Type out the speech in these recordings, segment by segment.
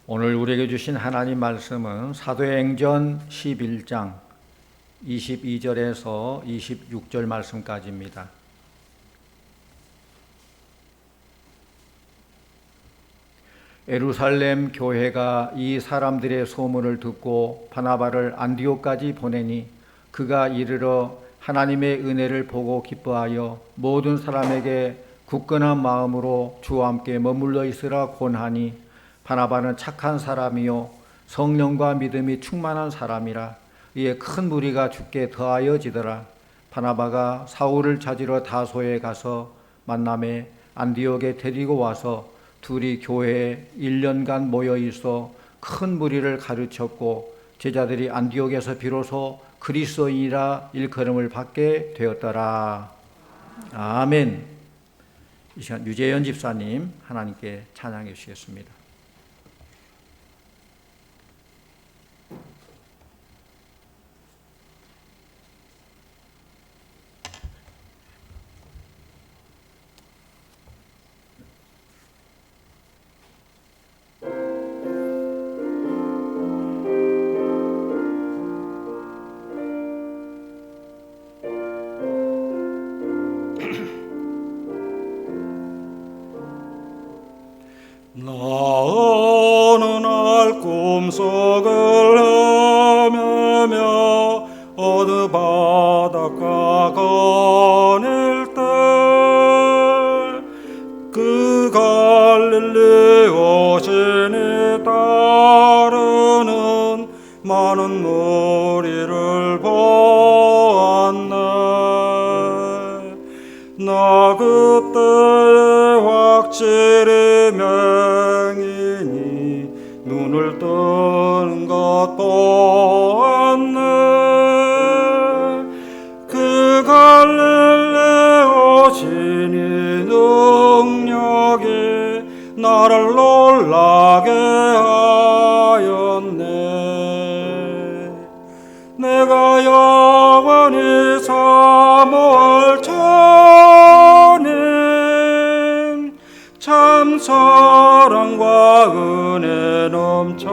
오늘 우리에게 주신 하나님 말씀은 사도행전 11장 22절에서 26절 말씀까지입니다. 예루살렘 교회가 이 사람들의 소문을 듣고 바나바를 안디옥까지 보내니 그가 이르러 하나님의 은혜를 보고 기뻐하여 모든 사람에게 굳건한 마음으로 주와 함께 머물러 있으라 권하니, 바나바는 착한 사람이요 성령과 믿음이 충만한 사람이라. 이에 큰 무리가 주께 더하여지더라. 바나바가 사울을 찾으러 다소에 가서 만남에 안디옥에 데리고 와서 둘이 교회에 1년간 모여 있어 큰 무리를 가르쳤고, 제자들이 안디옥에서 비로소 그리스도인이라 일컬음을 받게 되었더라. 아멘. 이 시간 유재현 집사님 하나님께 찬양해 주시겠습니다. 나 어느 날 꿈속을 헤매며 어느 바닷가 거닐 때 그 갈릴리 오신이 따르는 많은 무리를 보았네. 나 그때 확실히 맹인이 눈을 뜨는 것 보았네. 그 갈릴리 오신이 능력이 나를 놀라게 하였네. 내가 영원히 사모할 주님, 참 사랑과 은혜 넘쳐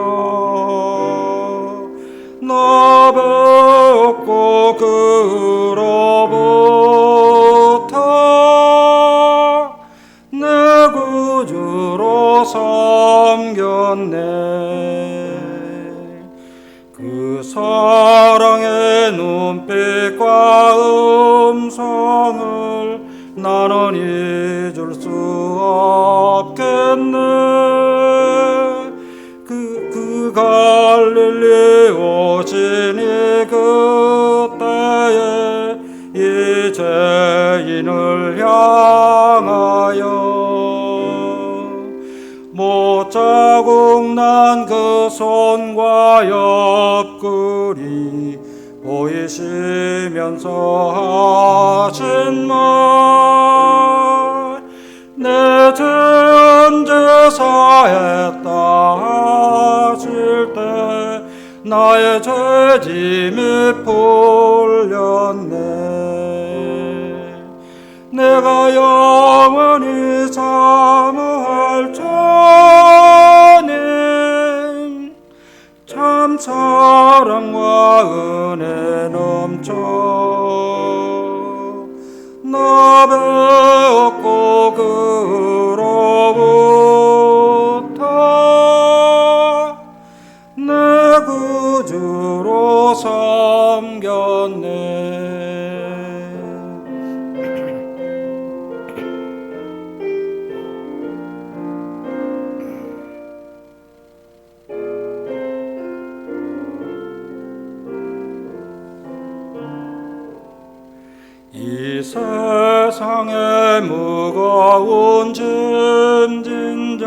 나 배웠고 그로부터 내 구주로 섬겼네. 그 사랑의 눈빛과 음성을 나는 잊을 수 없겠네. 그 갈릴리 오신이 그때에 이 죄인을 향하여 못자국 난 그 손과 옆구리 보이시면서 하신 말, 내 죄는 제사했다 하실 때 나의 죄짐이 풀렸네. 내가 영원히 사모할 주님, 참 사랑과 은혜 넘쳐 나 배웠고 그로부터 내 구주로 섬겼네. 이 세상의 무거운 짐진 자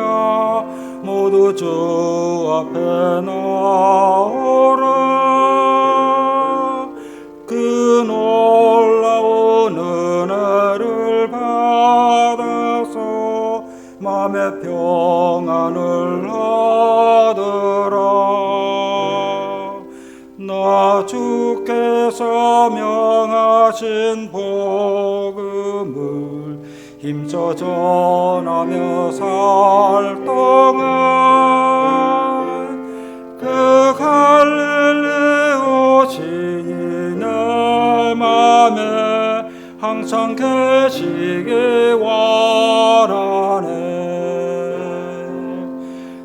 모두 주 앞에 나오라. 그 놀라운 은혜를 받아서 마음의 평안을 얻으라. 나 주께서 명하신 복음을 힘써 전하며 살 동안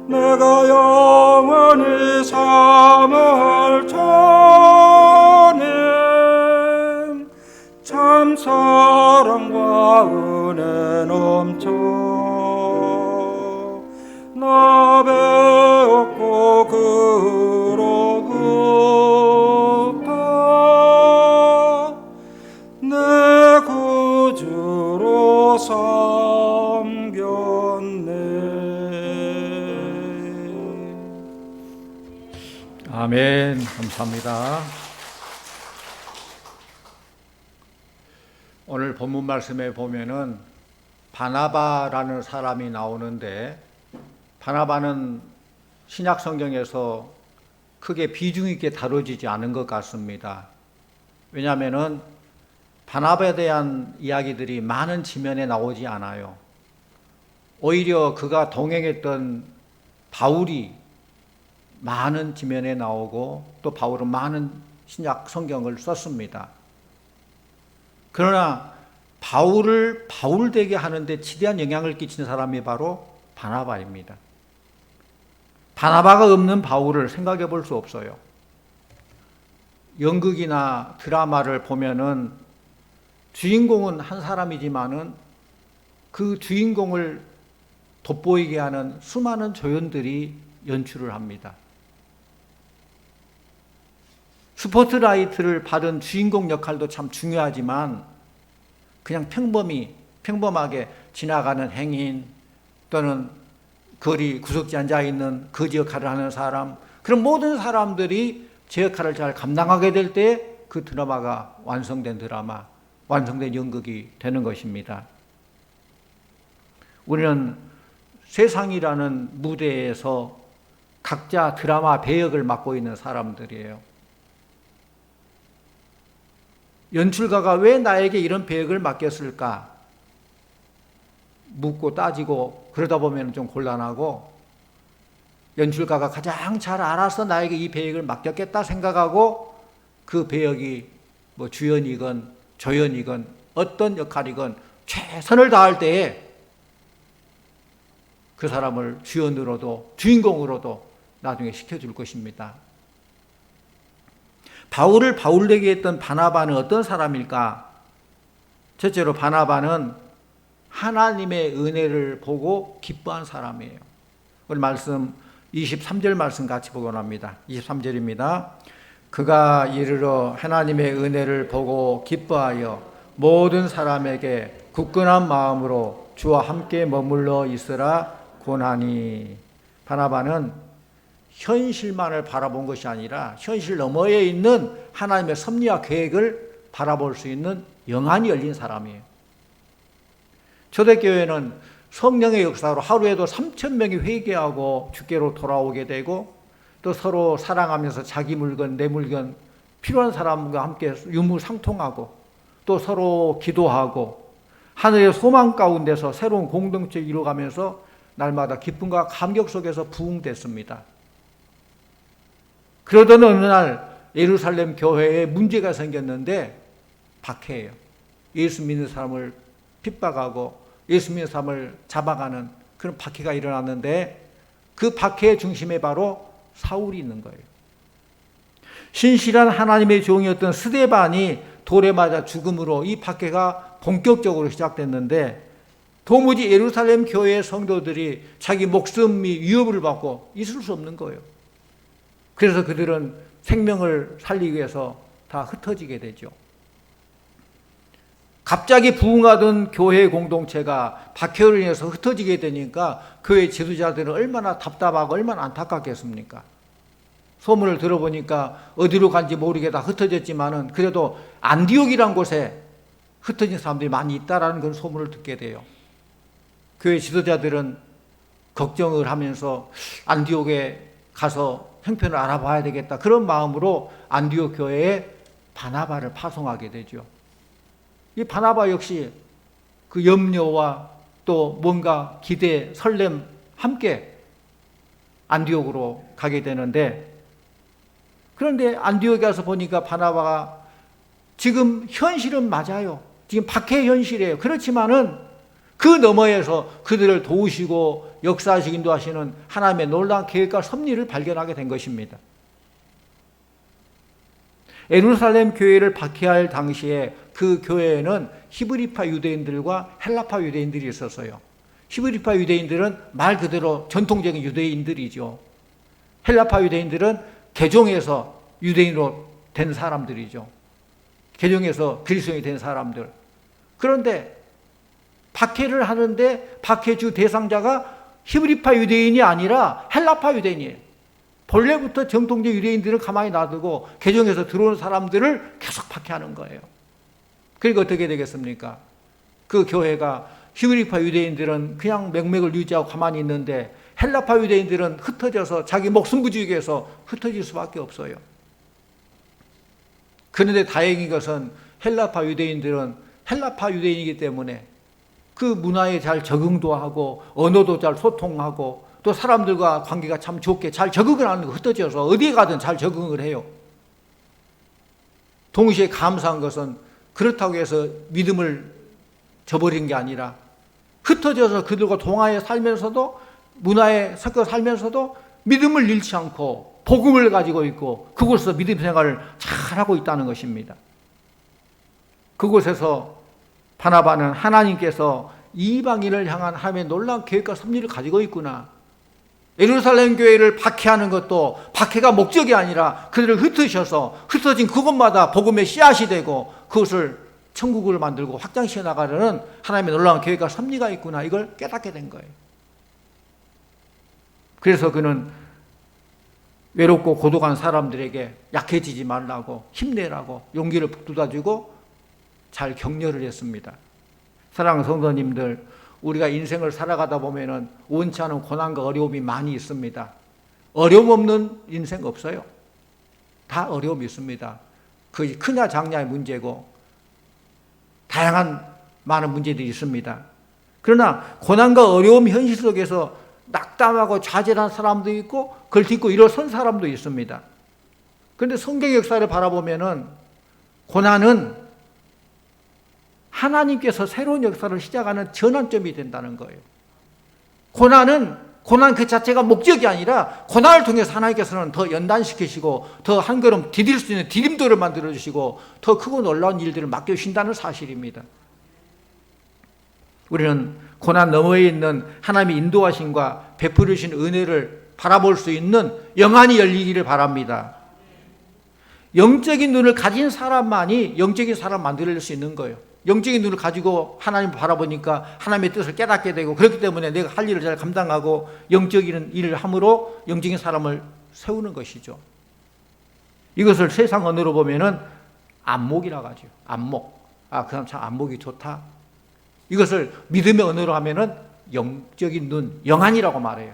내가 영원히 삼을 전에 참 사랑과 은혜 넘쳐 나 배웠고 그로부터 내 구주로 섬겼네. 아멘. 감사합니다. 오늘 본문 말씀에 보면은 바나바라는 사람이 나오는데, 바나바는 신약 성경에서 크게 비중 있게 다뤄지지 않은 것 같습니다. 왜냐하면은 바나바에 대한 이야기들이 많은 지면에 나오지 않아요. 오히려 그가 동행했던 바울이 많은 지면에 나오고, 또 바울은 많은 신약 성경을 썼습니다. 그러나 바울을 바울되게 하는데 지대한 영향을 끼친 사람이 바로 바나바입니다. 바나바가 없는 바울을 생각해 볼 수 없어요. 연극이나 드라마를 보면은 주인공은 한 사람이지만은 그 주인공을 돋보이게 하는 수많은 조연들이 연출을 합니다. 스포트라이트를 받은 주인공 역할도 참 중요하지만 그냥 평범하게 지나가는 행인 또는 거리 구석지에 앉아있는 거지 역할을 하는 사람, 그런 모든 사람들이 제 역할을 잘 감당하게 될 때 그 드라마가 완성된 드라마, 완성된 연극이 되는 것입니다. 우리는 세상이라는 무대에서 각자 드라마 배역을 맡고 있는 사람들이에요. 연출가가 왜 나에게 이런 배역을 맡겼을까? 묻고 따지고 그러다 보면 좀 곤란하고, 연출가가 가장 잘 알아서 나에게 이 배역을 맡겼겠다 생각하고 그 배역이 뭐 주연이건 조연이건 어떤 역할이건 최선을 다할 때에 그 사람을 주연으로도 주인공으로도 나중에 시켜줄 것입니다. 바울을 바울되게 했던 바나바는 어떤 사람일까? 첫째로 바나바는 하나님의 은혜를 보고 기뻐한 사람이에요. 오늘 말씀 23절 말씀 같이 보고 합니다. 23절입니다. 그가 이르러 하나님의 은혜를 보고 기뻐하여 모든 사람에게 굳건한 마음으로 주와 함께 머물러 있으라 고나니. 바나바는 현실만을 바라본 것이 아니라 현실 너머에 있는 하나님의 섭리와 계획을 바라볼 수 있는 영안이 열린 사람이에요. 초대교회는 성령의 역사로 하루에도 3,000명이 회개하고 주께로 돌아오게 되고, 또 서로 사랑하면서 자기 물건, 내 물건, 필요한 사람과 함께 유무상통하고, 또 서로 기도하고, 하늘의 소망 가운데서 새로운 공동체를 이루어가면서 날마다 기쁨과 감격 속에서 부흥됐습니다. 그러던 어느 날 예루살렘 교회에 문제가 생겼는데, 박해예요. 예수 믿는 사람을 핍박하고 예수 믿는 사람을 잡아가는 그런 박해가 일어났는데, 그 박해의 중심에 바로 사울이 있는 거예요. 신실한 하나님의 종이었던 스데반이 돌에 맞아 죽음으로 이 박해가 본격적으로 시작됐는데, 도무지 예루살렘 교회의 성도들이 자기 목숨이 위협을 받고 있을 수 없는 거예요. 그래서 그들은 생명을 살리기 위해서 다 흩어지게 되죠. 갑자기 부흥하던 교회 공동체가 박해로 인해서 흩어지게 되니까 교회 지도자들은 얼마나 답답하고 얼마나 안타깝겠습니까? 소문을 들어보니까 어디로 간지 모르게 다 흩어졌지만은 그래도 안디옥이란 곳에 흩어진 사람들이 많이 있다라는 그런 소문을 듣게 돼요. 교회 지도자들은 걱정을 하면서 안디옥에 가서 형편을 알아봐야 되겠다, 그런 마음으로 안디옥 교회에 바나바를 파송하게 되죠. 이 바나바 역시 그 염려와 또 뭔가 기대, 설렘 함께 안디옥으로 가게 되는데, 그런데 안디옥에 가서 보니까 바나바가 지금 현실은 맞아요. 지금 박해 현실이에요. 그렇지만은 그 너머에서 그들을 도우시고 역사하시고 인도하시는 하나님의 놀라운 계획과 섭리를 발견하게 된 것입니다. 예루살렘 교회를 박해할 당시에 그 교회에는 히브리파 유대인들과 헬라파 유대인들이 있었어요. 히브리파 유대인들은 말 그대로 전통적인 유대인들이죠. 헬라파 유대인들은 개종해서 유대인으로 된 사람들이죠. 개종해서 그리스도인이 된 사람들. 그런데 박해를 하는데 박해주 대상자가 히브리파 유대인이 아니라 헬라파 유대인이에요. 본래부터 정통적 유대인들을 가만히 놔두고 개종해서 들어오는 사람들을 계속 박해하는 거예요. 그러니까 어떻게 되겠습니까? 그 교회가 히브리파 유대인들은 그냥 맥맥을 유지하고 가만히 있는데 헬라파 유대인들은 흩어져서 자기 목숨 부지기 위해서 흩어질 수밖에 없어요. 그런데 다행인 것은 헬라파 유대인들은 헬라파 유대인이기 때문에 그 문화에 잘 적응도 하고 언어도 잘 소통하고 또 사람들과 관계가 참 좋게 잘 적응을 하는 거 흩어져서 어디에 가든 잘 적응을 해요. 동시에 감사한 것은 그렇다고 해서 믿음을 저버린 게 아니라 흩어져서 그들과 동화에 살면서도 문화에 섞여 살면서도 믿음을 잃지 않고 복음을 가지고 있고 그곳에서 믿음 생활을 잘하고 있다는 것입니다. 그곳에서 바나바는 하나님께서 이방인을 향한 하나님의 놀라운 계획과 섭리를 가지고 있구나. 예루살렘 교회를 박해하는 것도 박해가 목적이 아니라 그들을 흩으셔서 흩어진 그곳마다 복음의 씨앗이 되고 그것을 천국을 만들고 확장시켜 나가려는 하나님의 놀라운 계획과 섭리가 있구나. 이걸 깨닫게 된 거예요. 그래서 그는 외롭고 고독한 사람들에게 약해지지 말라고 힘내라고 용기를 북돋아주고 잘 격려를 했습니다. 사랑하는 성도님들, 우리가 인생을 살아가다 보면은 원치 않은 고난과 어려움이 많이 있습니다. 어려움 없는 인생 없어요. 다 어려움이 있습니다. 그것이 크냐 작냐의 문제고 다양한 많은 문제들이 있습니다. 그러나 고난과 어려움 현실 속에서 낙담하고 좌절한 사람도 있고 그걸 딛고 일어선 사람도 있습니다. 그런데 성경 역사를 바라보면은 고난은 하나님께서 새로운 역사를 시작하는 전환점이 된다는 거예요. 고난 그 자체가 목적이 아니라 고난을 통해서 하나님께서는 더 연단시키시고 더 한 걸음 디딜 수 있는 디딤돌을 만들어주시고 더 크고 놀라운 일들을 맡겨주신다는 사실입니다. 우리는 고난 너머에 있는 하나님의 인도하심과 베풀으신 은혜를 바라볼 수 있는 영안이 열리기를 바랍니다. 영적인 눈을 가진 사람만이 영적인 사람 만들 수 있는 거예요. 영적인 눈을 가지고 하나님을 바라보니까 하나님의 뜻을 깨닫게 되고 그렇기 때문에 내가 할 일을 잘 감당하고 영적인 일을 함으로 영적인 사람을 세우는 것이죠. 이것을 세상 언어로 보면은 안목이라고 하죠. 안목. 그 사람 참 안목이 좋다. 이것을 믿음의 언어로 하면은 영적인 눈, 영안이라고 말해요.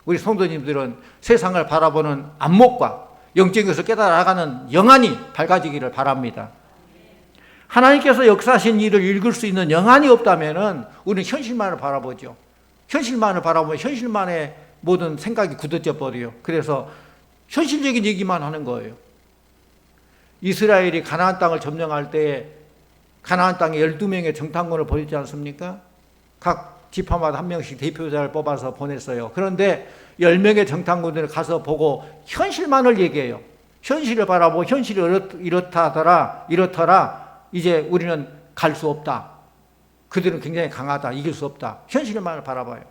우리 성도님들은 세상을 바라보는 안목과 영적인 것을 깨달아가는 영안이 밝아지기를 바랍니다. 하나님께서 역사하신 일을 읽을 수 있는 영안이 없다면 우리는 현실만을 바라보죠. 현실만을 바라보면 현실만의 모든 생각이 굳어져 버려요. 그래서 현실적인 얘기만 하는 거예요. 이스라엘이 가나안 땅을 점령할 때 가나안 땅에 12명의 정탐꾼을 보냈지 않습니까? 각 지파마다 한 명씩 대표자를 뽑아서 보냈어요. 그런데 10명의 정탐꾼들을 가서 보고 현실만을 얘기해요. 현실을 바라보고 현실이 이렇더라. 이제 우리는 갈 수 없다. 그들은 굉장히 강하다. 이길 수 없다. 현실만을 바라봐요.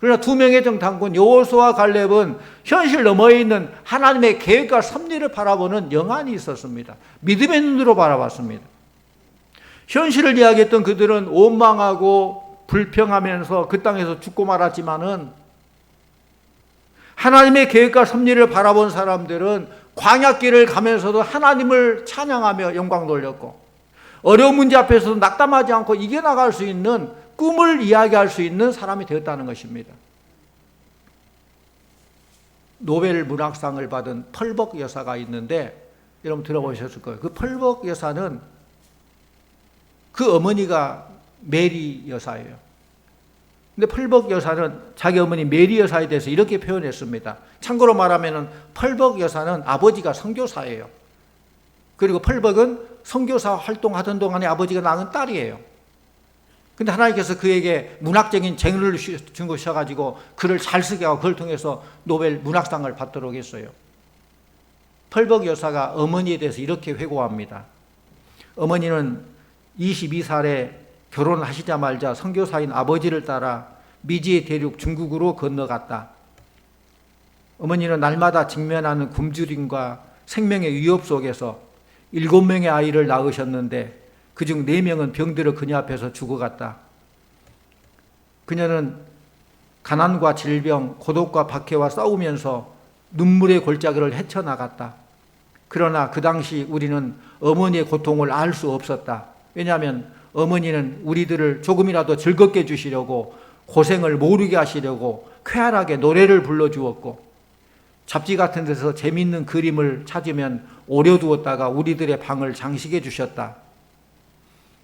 그러나 2명의 정탐꾼 여호수아와 갈렙은 현실 너머에 있는 하나님의 계획과 섭리를 바라보는 영안이 있었습니다. 믿음의 눈으로 바라봤습니다. 현실을 이야기했던 그들은 원망하고 불평하면서 그 땅에서 죽고 말았지만은 하나님의 계획과 섭리를 바라본 사람들은 광야길을 가면서도 하나님을 찬양하며 영광 돌렸고 어려운 문제 앞에서도 낙담하지 않고 이겨나갈 수 있는 꿈을 이야기할 수 있는 사람이 되었다는 것입니다. 노벨 문학상을 받은 펄벅 여사가 있는데 여러분 들어보셨을 거예요. 그 펄벅 여사는 그 어머니가 메리 여사예요. 근데 펄벅 여사는 자기 어머니 메리 여사에 대해서 이렇게 표현했습니다. 참고로 말하면 펄벅 여사는 아버지가 선교사예요. 그리고 펄벅은 선교사 활동하던 동안에 아버지가 낳은 딸이에요. 근데 하나님께서 그에게 문학적인 재능을 준 것이어가지고 글을 잘 쓰게 하고 그걸 통해서 노벨 문학상을 받도록 했어요. 펄벅 여사가 어머니에 대해서 이렇게 회고합니다. 어머니는 22살에 결혼을 하시자마자 선교사인 아버지를 따라 미지의 대륙 중국으로 건너갔다. 어머니는 날마다 직면하는 굶주림과 생명의 위협 속에서 7명의 아이를 낳으셨는데 그중 4명은 병들어 그녀 앞에서 죽어갔다. 그녀는 가난과 질병, 고독과 박해와 싸우면서 눈물의 골짜기를 헤쳐나갔다. 그러나 그 당시 우리는 어머니의 고통을 알 수 없었다. 왜냐하면 어머니는 우리들을 조금이라도 즐겁게 해주시려고 고생을 모르게 하시려고 쾌활하게 노래를 불러주었고 잡지 같은 데서 재미있는 그림을 찾으면 오려두었다가 우리들의 방을 장식해 주셨다.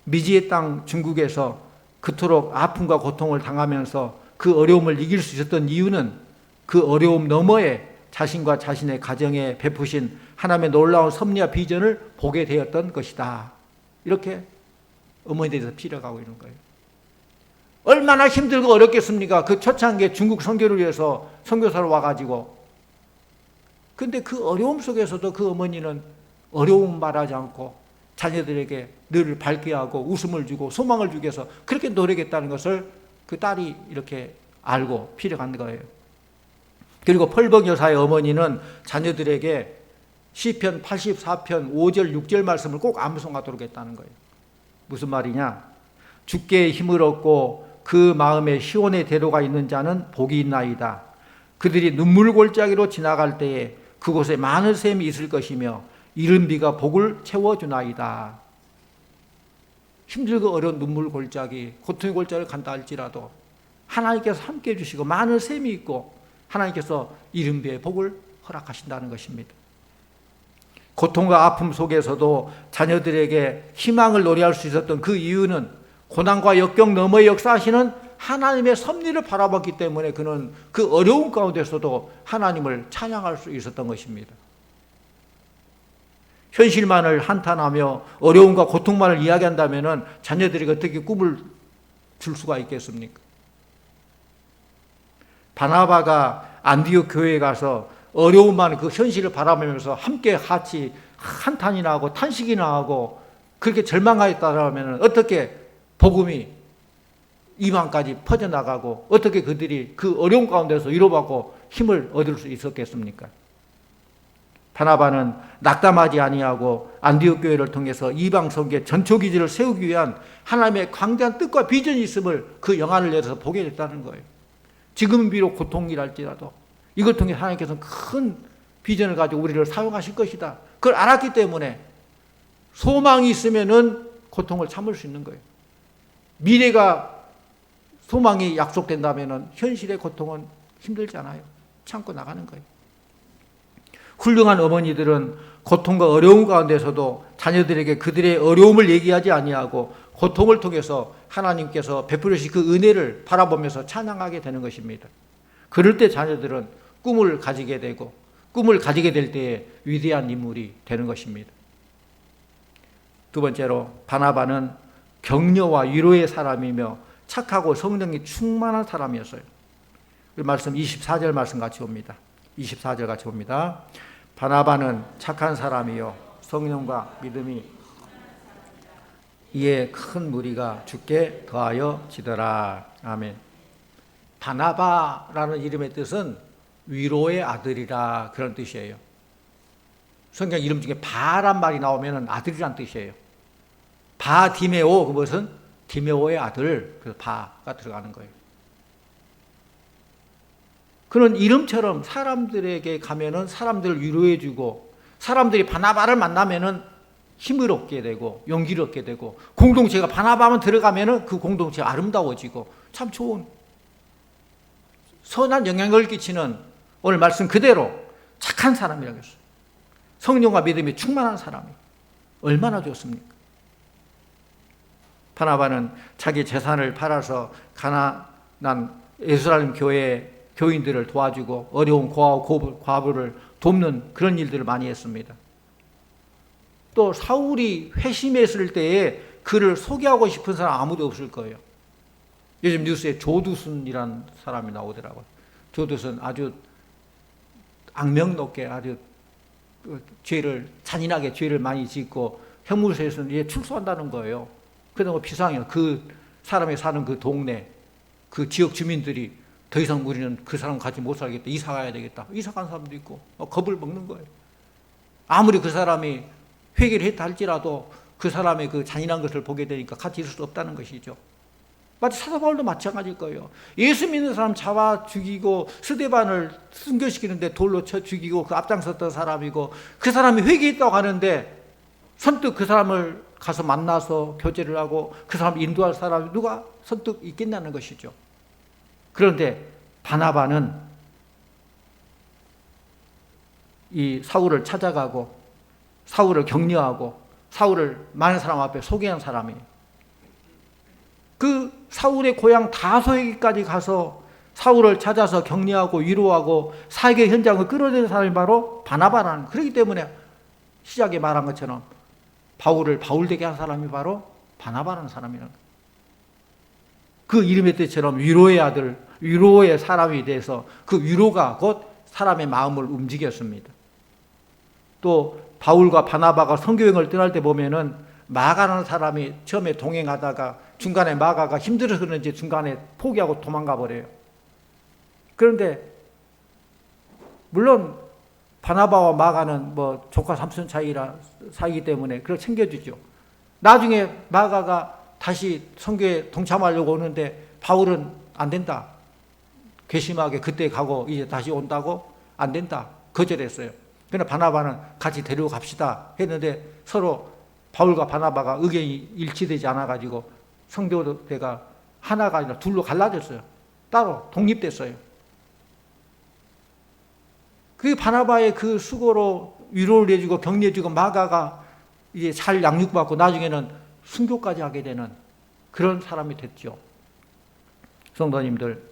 미지의 땅 중국에서 그토록 아픔과 고통을 당하면서 그 어려움을 이길 수 있었던 이유는 그 어려움 너머에 자신과 자신의 가정에 베푸신 하나님의 놀라운 섭리와 비전을 보게 되었던 것이다. 이렇게 어머니에 대해서 피력하고 있는 거예요. 얼마나 힘들고 어렵겠습니까? 그 초창기에 중국 선교를 위해서 선교사로 와가지고. 근데 그 어려움 속에서도 그 어머니는 어려움 말하지 않고 자녀들에게 늘 밝게 하고 웃음을 주고 소망을 주기 위해서 그렇게 노력했다는 것을 그 딸이 이렇게 알고 피력한 거예요. 그리고 펄벅 여사의 어머니는 자녀들에게 시편 84편 5절 6절 말씀을 꼭 암송하도록 했다는 거예요. 무슨 말이냐? 주께 힘을 얻고 그 마음에 시온의 대로가 있는 자는 복이 있나이다. 그들이 눈물 골짜기로 지나갈 때에 그곳에 많은 샘이 있을 것이며 이른 비가 복을 채워주나이다. 힘들고 어려운 눈물 골짜기, 고통의 골짜기를 간다 할지라도 하나님께서 함께 해주시고 많은 샘이 있고 하나님께서 이른 비의 복을 허락하신다는 것입니다. 고통과 아픔 속에서도 자녀들에게 희망을 노래할 수 있었던 그 이유는 고난과 역경 너머에 역사하시는 하나님의 섭리를 바라봤기 때문에 그는 그 어려운 가운데서도 하나님을 찬양할 수 있었던 것입니다. 현실만을 한탄하며 어려움과 고통만을 이야기한다면 자녀들에게 어떻게 꿈을 줄 수가 있겠습니까? 바나바가 안디옥 교회에 가서 어려움만 그 현실을 바라보면서 함께 같이 한탄이나 하고 탄식이나 하고 그렇게 절망하였다면 어떻게 복음이 이방까지 퍼져나가고 어떻게 그들이 그 어려운 가운데서 위로받고 힘을 얻을 수 있었겠습니까? 바나바는 낙담하지 아니하고 안디옥 교회를 통해서 이방 선교의 전초기지를 세우기 위한 하나님의 광대한 뜻과 비전이 있음을 그 영안을 내려서 보게 됐다는 거예요. 지금은 비록 고통이랄지라도 이걸 통해 하나님께서는 큰 비전을 가지고 우리를 사용하실 것이다. 그걸 알았기 때문에 소망이 있으면은 고통을 참을 수 있는 거예요. 미래가 소망이 약속된다면은 현실의 고통은 힘들지 않아요. 참고 나가는 거예요. 훌륭한 어머니들은 고통과 어려움 가운데서도 자녀들에게 그들의 어려움을 얘기하지 아니하고 고통을 통해서 하나님께서 베풀으신 그 은혜를 바라보면서 찬양하게 되는 것입니다. 그럴 때 자녀들은 꿈을 가지게 되고 꿈을 가지게 될 때에 위대한 인물이 되는 것입니다. 두 번째로 바나바는 격려와 위로의 사람이며 착하고 성령이 충만한 사람이었어요. 그 말씀 24절 말씀 같이 봅니다. 24절 같이 봅니다. 바나바는 착한 사람이요 성령과 믿음이 이에 큰 무리가 주께 더하여 지더라. 아멘. 바나바라는 이름의 뜻은 위로의 아들이라 그런 뜻이에요. 성경 이름 중에 바란 말이 나오면 아들이란 뜻이에요. 바디메오, 그것은 디메오의 아들, 그래서 바가 들어가는 거예요. 그런 이름처럼 사람들에게 가면은 사람들을 위로해주고 사람들이 바나바를 만나면은 힘을 얻게 되고 용기를 얻게 되고 공동체가 바나바만 들어가면은 그 공동체가 아름다워지고 참 좋은 선한 영향을 끼치는 오늘 말씀 그대로 착한 사람이라고 했어요. 성령과 믿음이 충만한 사람이 얼마나 좋습니까? 바나바는 자기 재산을 팔아서 가난한 예루살렘 교회 교인들을 도와주고 어려운 과부를 돕는 그런 일들을 많이 했습니다. 또 사울이 회심했을 때에 그를 소개하고 싶은 사람 아무도 없을 거예요. 요즘 뉴스에 조두순이란 사람이 나오더라고요. 조두순 아주 악명 높게 아주 잔인하게 죄를 많이 짓고 형무소에서는 얘 출소한다는 거예요. 그러다 비상해요. 그 사람이 사는 그 동네, 그 지역 주민들이 더 이상 우리는 그 사람 같이 못 살겠다. 이사 가야 되겠다. 이사 간 사람도 있고 겁을 먹는 거예요. 아무리 그 사람이 회개를 했다 할지라도 그 사람의 그 잔인한 것을 보게 되니까 같이 있을 수 없다는 것이죠. 마치 사도 바울도 마찬가지일 거예요. 예수 믿는 사람 잡아 죽이고 스데반을 순교시키는데 돌로 쳐 죽이고 그 앞장섰던 사람이고 그 사람이 회개했다고 하는데 선뜻 그 사람을 가서 만나서 교제를 하고 그 사람 인도할 사람이 누가 선뜻 있겠냐는 것이죠. 그런데 바나바는 이 사울을 찾아가고 사울을 격려하고 사울을 많은 사람 앞에 소개한 사람이에요. 그 사울의 고향 다소에까지 가서 사울을 찾아서 격려하고 위로하고 사역의 현장을 끌어내는 사람이 바로 바나바라는, 그렇기 때문에 시작에 말한 것처럼 바울을 바울되게 한 사람이 바로 바나바라는 사람이라는 거예요. 그 이름의 뜻처럼 위로의 아들, 위로의 사람이 돼서 그 위로가 곧 사람의 마음을 움직였습니다. 또 바울과 바나바가 선교여행을 떠날 때 보면은 마가라는 사람이 처음에 동행하다가 중간에 마가가 힘들어서 그런지 중간에 포기하고 도망가 버려요. 그런데 물론 바나바와 마가는 뭐 조카 삼촌 사이기 때문에 그걸 챙겨주죠. 나중에 마가가 다시 선교에 동참하려고 오는데 바울은 안 된다. 괘씸하게 그때 가고 이제 다시 온다고 안 된다. 거절했어요. 그러나 바나바는 같이 데리고 갑시다 했는데 서로 바울과 바나바가 의견이 일치되지 않아가지고 성교대가 하나가 아니라 둘로 갈라졌어요. 따로 독립됐어요. 그 바나바의 그 수고로 위로를 해주고 격려해주고 마가가 이제 잘 양육받고 나중에는 순교까지 하게 되는 그런 사람이 됐죠. 성도님들,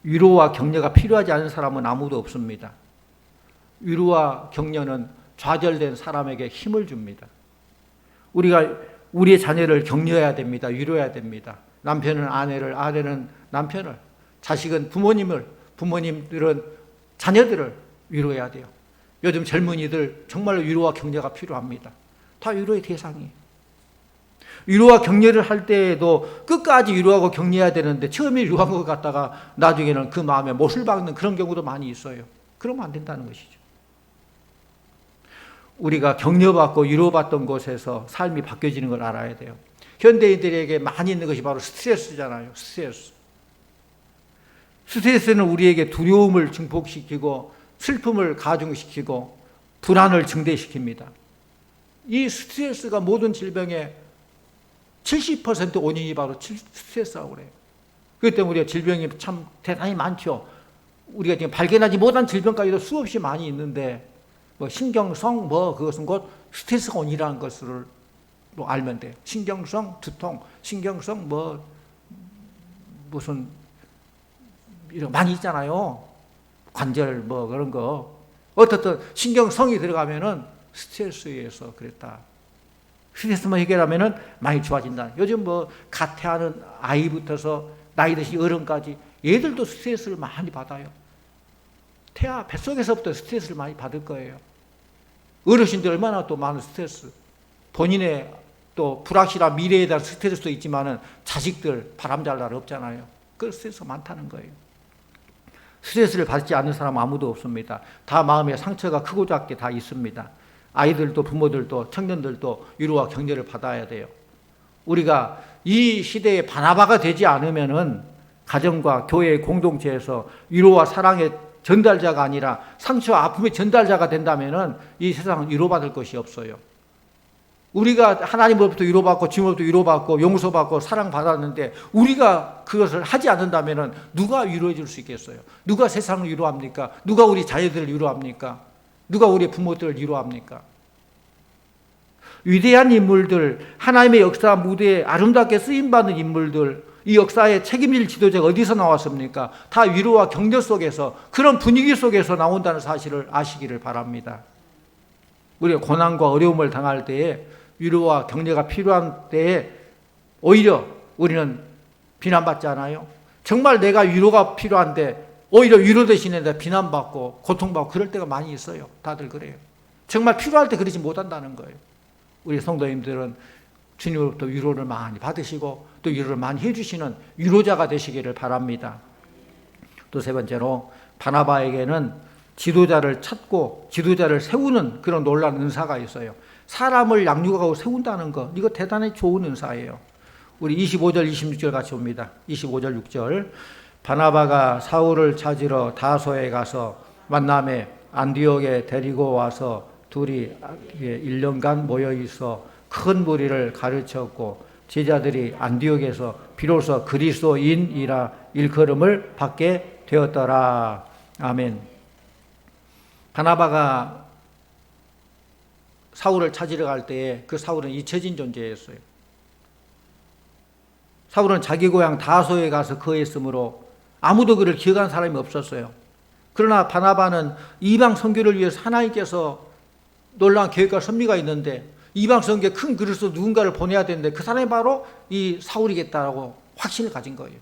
위로와 격려가 필요하지 않은 사람은 아무도 없습니다. 위로와 격려는 좌절된 사람에게 힘을 줍니다. 우리가 우리의 자녀를 격려해야 됩니다. 위로해야 됩니다. 남편은 아내를, 아내는 남편을, 자식은 부모님을, 부모님들은 자녀들을 위로해야 돼요. 요즘 젊은이들 정말로 위로와 격려가 필요합니다. 다 위로의 대상이에요. 위로와 격려를 할 때에도 끝까지 위로하고 격려해야 되는데 처음에 위로한 것 같다가 나중에는 그 마음에 못을 박는 그런 경우도 많이 있어요. 그러면 안 된다는 것이죠. 우리가 격려받고 위로받던 곳에서 삶이 바뀌어지는 걸 알아야 돼요. 현대인들에게 많이 있는 것이 바로 스트레스잖아요. 스트레스는 우리에게 두려움을 증폭시키고 슬픔을 가중시키고 불안을 증대시킵니다. 이 스트레스가 모든 질병의 70% 원인이 바로 스트레스라고 그래요. 그렇기 때문에 우리가 질병이 참 대단히 많죠. 우리가 지금 발견하지 못한 질병까지도 수없이 많이 있는데 뭐 신경성 그것은 곧 스트레스가 원인이라는 것을 알면 돼요. 신경성 두통, 신경성 무슨 이런 많이 있잖아요. 관절 그런 거. 어떻든 신경성이 들어가면은 스트레스에 의해서 그랬다. 스트레스만 해결하면은 많이 좋아진다. 요즘 가태하는 아이부터서 나이 드신 어른까지 얘들도 스트레스를 많이 받아요. 태아 뱃속에서부터 스트레스를 많이 받을 거예요. 어르신들 얼마나 또 많은 스트레스, 본인의 또 불확실한 미래에 대한 스트레스도 있지만은 자식들 바람잘 날 없잖아요. 그 스트레스가 많다는 거예요. 스트레스를 받지 않는 사람 아무도 없습니다. 다 마음에 상처가 크고 작게 다 있습니다. 아이들도 부모들도 청년들도 위로와 격려를 받아야 돼요. 우리가 이 시대의 바나바가 되지 않으면은 가정과 교회의 공동체에서 위로와 사랑의 전달자가 아니라 상처와 아픔의 전달자가 된다면은 이 세상은 위로받을 것이 없어요. 우리가 하나님으로부터 위로받고 주님으로부터 위로받고 용서받고 사랑받았는데 우리가 그것을 하지 않는다면은 누가 위로해 줄 수 있겠어요? 누가 세상을 위로합니까? 누가 우리 자녀들을 위로합니까? 누가 우리 부모들을 위로합니까? 위대한 인물들, 하나님의 역사 무대에 아름답게 쓰임받는 인물들, 이 역사에 책임질 지도자가 어디서 나왔습니까? 다 위로와 격려 속에서, 그런 분위기 속에서 나온다는 사실을 아시기를 바랍니다. 우리가 고난과 어려움을 당할 때에 위로와 격려가 필요한 때에 오히려 우리는 비난받지 않아요? 정말 내가 위로가 필요한데 오히려 위로 대신에 비난받고 고통받고 그럴 때가 많이 있어요. 다들 그래요. 정말 필요할 때 그러지 못한다는 거예요. 우리 성도님들은 주님으로부터 위로를 많이 받으시고 또 위로를 많이 해주시는 위로자가 되시기를 바랍니다. 또 세 번째로 바나바에게는 지도자를 찾고 지도자를 세우는 그런 놀라운 은사가 있어요. 사람을 양육하고 세운다는 거, 이거 대단히 좋은 은사예요. 우리 25절 26절 같이 봅니다. 25절 6절. 바나바가 사울을 찾으러 다소에 가서 만남에 안디옥에 데리고 와서 둘이 1년간 모여 있어 큰 무리를 가르쳤고 제자들이 안디옥에서 비로소 그리스도인이라 일컬음을 받게 되었더라. 아멘. 바나바가 사울을 찾으러 갈 때에 그 사울은 잊혀진 존재였어요. 사울은 자기 고향 다소에 가서 거했으므로 아무도 그를 기억한 사람이 없었어요. 그러나 바나바는 이방 선교를 위해서 하나님께서 놀라운 계획과 섭리가 있는데 이방 선교에 큰 그릇으로 누군가를 보내야 되는데 그 사람이 바로 이 사울이겠다라고 확신을 가진 거예요.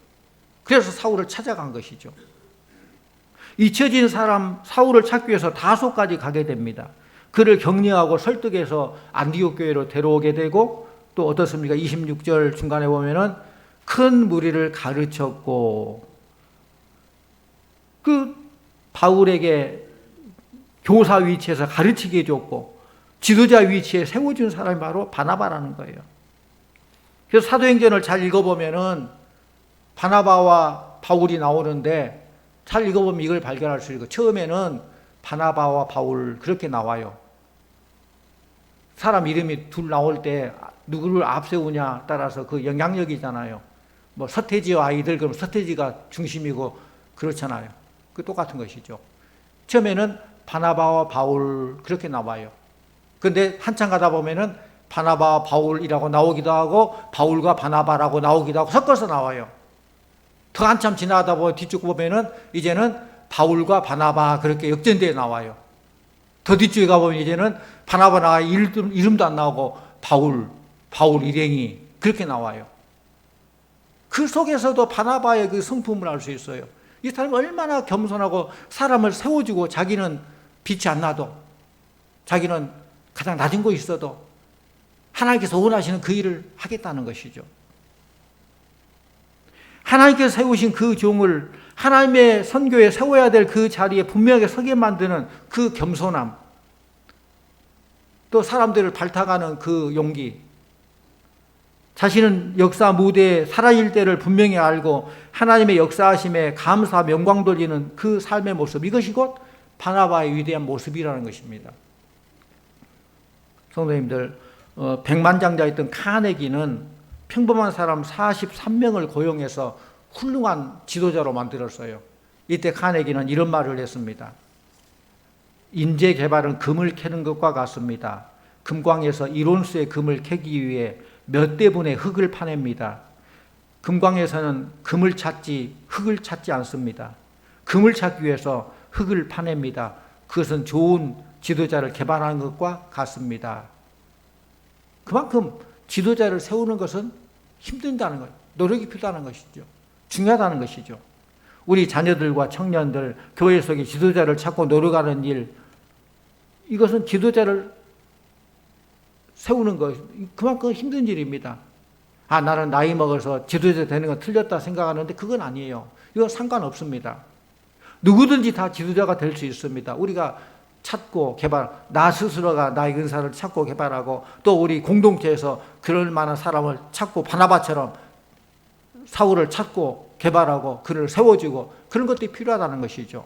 그래서 사울을 찾아간 것이죠. 잊혀진 사람 사울을 찾기 위해서 다소까지 가게 됩니다. 그를 격려하고 설득해서 안디옥 교회로 데려오게 되고 또 어떻습니까? 26절 중간에 보면은 큰 무리를 가르쳤고 그 바울에게 교사 위치에서 가르치게 해줬고 지도자 위치에 세워준 사람이 바로 바나바라는 거예요. 그래서 사도행전을 잘 읽어보면은 바나바와 바울이 나오는데 잘 읽어보면 이걸 발견할 수 있고 처음에는 바나바와 바울 그렇게 나와요. 사람 이름이 둘 나올 때 누구를 앞세우냐 따라서 그 영향력이잖아요. 뭐 서태지와 아이들 그럼 서태지가 중심이고 그렇잖아요. 그 똑같은 것이죠. 처음에는 바나바와 바울 그렇게 나와요. 근데 한참 가다 보면은 바나바와 바울이라고 나오기도 하고 바울과 바나바라고 나오기도 하고 섞어서 나와요. 더 한참 지나가다 보면 뒤쪽 보면은 이제는 바울과 바나바 그렇게 역전되어 나와요. 더 뒤쪽에 가보면 이제는 바나바나 이름도 안 나오고 바울 일행이 그렇게 나와요. 그 속에서도 바나바의 그 성품을 알 수 있어요. 이 사람이 얼마나 겸손하고 사람을 세워주고 자기는 빛이 안 나도 자기는 가장 낮은 곳에 있어도 하나님께서 원하시는 그 일을 하겠다는 것이죠. 하나님께서 세우신 그 종을 하나님의 선교에 세워야 될 그 자리에 분명하게 서게 만드는 그 겸손함, 또 사람들을 발탁하는 그 용기, 자신은 역사 무대에 사라질 때를 분명히 알고 하나님의 역사하심에 감사 명광 돌리는 그 삶의 모습, 이것이 곧 바나바의 위대한 모습이라는 것입니다. 성도님들, 백만장자였던 카네기는 평범한 사람 43명을 고용해서 훌륭한 지도자로 만들었어요. 이때 카네기는 이런 말을 했습니다. 인재 개발은 금을 캐는 것과 같습니다. 금광에서 이론수의 금을 캐기 위해 몇 대분의 흙을 파냅니다. 금광에서는 금을 찾지 흙을 찾지 않습니다. 금을 찾기 위해서 흙을 파냅니다. 그것은 좋은 지도자를 개발하는 것과 같습니다. 그만큼 지도자를 세우는 것은 힘든다는 것, 노력이 필요하다는 것이죠. 중요하다는 것이죠. 우리 자녀들과 청년들, 교회 속에 지도자를 찾고 노력하는 일, 이것은 지도자를 세우는 것, 그만큼 힘든 일입니다. 나는 나이 먹어서 지도자 되는 건 틀렸다 생각하는데 그건 아니에요. 이건 상관없습니다. 누구든지 다 지도자가 될 수 있습니다. 우리가 찾고 개발, 나 스스로가 나의 은사를 찾고 개발하고 또 우리 공동체에서 그럴 만한 사람을 찾고 바나바처럼 사울을 찾고 개발하고 그를 세워주고 그런 것들이 필요하다는 것이죠.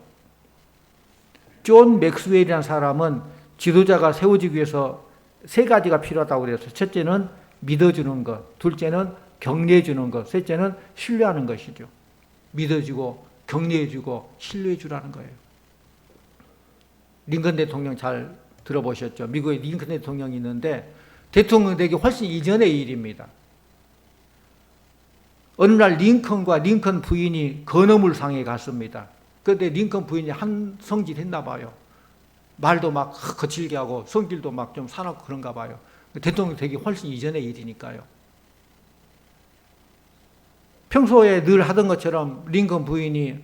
존 맥스웰이라는 사람은 지도자가 세워지기 위해서 세 가지가 필요하다고 그랬어요. 첫째는 믿어주는 것, 둘째는 격려해주는 것, 셋째는 신뢰하는 것이죠. 믿어주고 격려해주고 신뢰해주라는 거예요. 링컨 대통령 잘 들어보셨죠? 미국에 링컨 대통령이 있는데 대통령 되기 훨씬 이전의 일입니다. 어느 날 링컨과 링컨 부인이 건어물상에 갔습니다. 그런데 링컨 부인이 한 성질 했나 봐요. 말도 막 거칠게 하고 성질도 막 좀 사납고 그런가 봐요. 대통령 되기 훨씬 이전의 일이니까요. 평소에 늘 하던 것처럼 링컨 부인이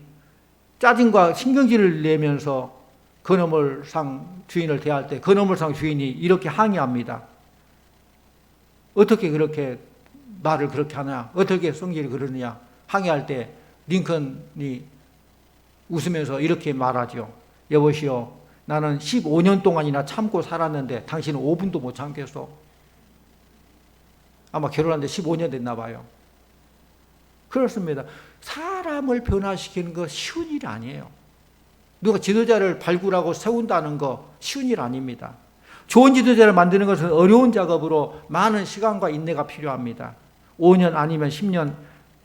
짜증과 신경질을 내면서 건어물상 주인을 대할 때 건어물상 주인이 이렇게 항의합니다. 어떻게 그렇게 말을 그렇게 하냐? 어떻게 성질이 그러느냐? 항의할 때 링컨이 웃으면서 이렇게 말하죠. 여보시오, 나는 15년 동안이나 참고 살았는데 당신은 5분도 못 참겠어. 아마 결혼한 지 15년 됐나 봐요. 그렇습니다. 사람을 변화시키는 거 쉬운 일이 아니에요. 누가 지도자를 발굴하고 세운다는 거 쉬운 일 아닙니다. 좋은 지도자를 만드는 것은 어려운 작업으로 많은 시간과 인내가 필요합니다. 5년 아니면 10년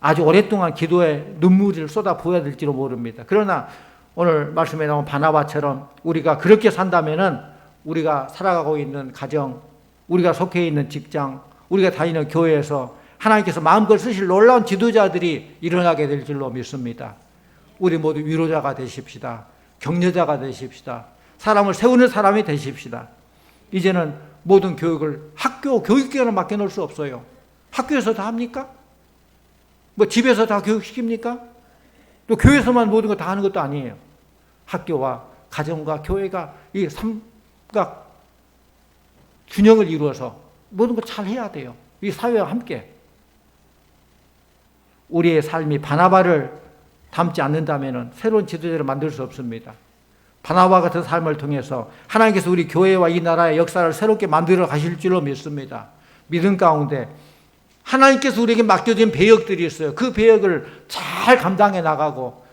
아주 오랫동안 기도에 눈물을 쏟아 부어야 될지도 모릅니다. 그러나 오늘 말씀에 나온 바나바처럼 우리가 그렇게 산다면은 우리가 살아가고 있는 가정, 우리가 속해 있는 직장, 우리가 다니는 교회에서 하나님께서 마음껏 쓰실 놀라운 지도자들이 일어나게 될 줄로 믿습니다. 우리 모두 위로자가 되십시다. 격려자가 되십시다. 사람을 세우는 사람이 되십시다. 이제는 모든 교육을 학교 교육기관에 맡겨놓을 수 없어요. 학교에서 다 합니까? 뭐 집에서 다 교육시킵니까? 또 교회에서만 모든 거 다 하는 것도 아니에요. 학교와 가정과 교회가 이 삼각 균형을 이루어서 모든 걸 잘 해야 돼요. 이 사회와 함께. 우리의 삶이 바나바를 닮지 않는다면 새로운 지도자를 만들 수 없습니다. 바나바 같은 삶을 통해서 하나님께서 우리 교회와 이 나라의 역사를 새롭게 만들어 가실 줄로 믿습니다. 믿음 가운데 하나님께서 우리에게 맡겨진 배역들이 있어요. 그 배역을 잘 감당해 나가고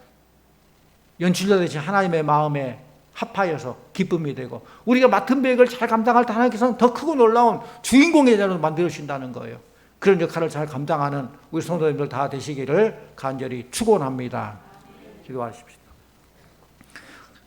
연출자 되신 하나님의 마음에 합하여서 기쁨이 되고 우리가 맡은 배역을 잘 감당할 때 하나님께서는 더 크고 놀라운 주인공의 자로 만들어 주신다는 거예요. 그런 역할을 잘 감당하는 우리 성도님들 다 되시기를 간절히 축원합니다. 기도하십시오.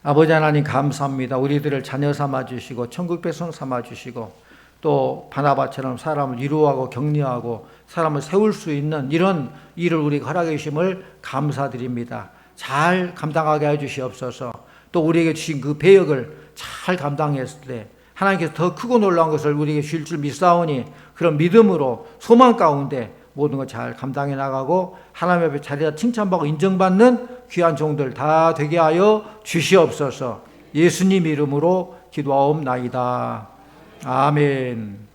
아버지 하나님 감사합니다. 우리들을 자녀 삼아주시고 천국 백성 삼아주시고 또 바나바처럼 사람을 위로하고 격려하고 사람을 세울 수 있는 이런 일을 우리가 허락해 주심을 감사드립니다. 잘 감당하게 해주시옵소서. 또 우리에게 주신 그 배역을 잘 감당했을 때 하나님께서 더 크고 놀라운 것을 우리에게 주실 줄 믿사오니 그런 믿음으로 소망 가운데 모든 것 잘 감당해 나가고 하나님 앞에 자리에 칭찬받고 인정받는 귀한 종들 다 되게 하여 주시옵소서. 예수님 이름으로 기도하옵나이다. 아멘.